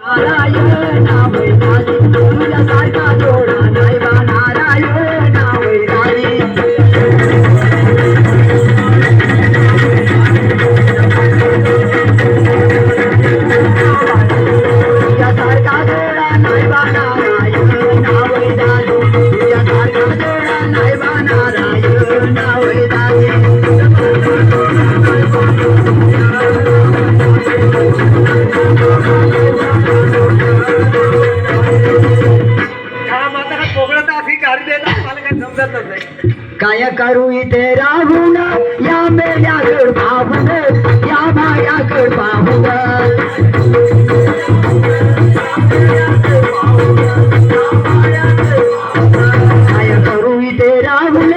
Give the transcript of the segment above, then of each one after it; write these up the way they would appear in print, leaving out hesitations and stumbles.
नारायण वैदाली तुझ्यासारखा जोडा नाही बा नारायण वैदाली तुझ्यासारखा जोडा नाही बा नारायण वैदाली तुझ्यासारखा जोडा नाही बा नारायण वैदाली काय करू इथे राहून या मेल्याकडे पाहून या मायाकडे पाहून काय करू इथे राहून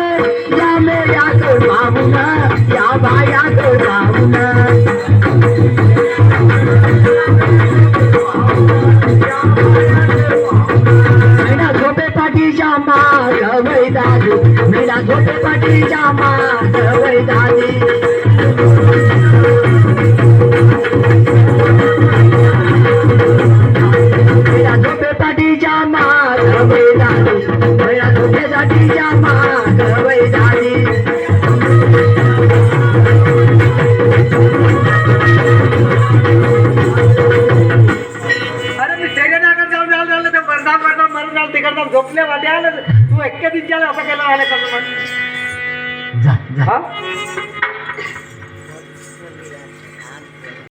या मेल्याकडे पाहून या मायाकडे पाहून पाठीच्या माग वैदाली मीरा झोपे पाठीच्या माग वैदाली मीरा झोपे पाठीच्या माग वैदाली मीरा झोपेसाठीच्या माग वैदाली झोपले वाटे आलं तू एक्के दिन असं केलं आलं का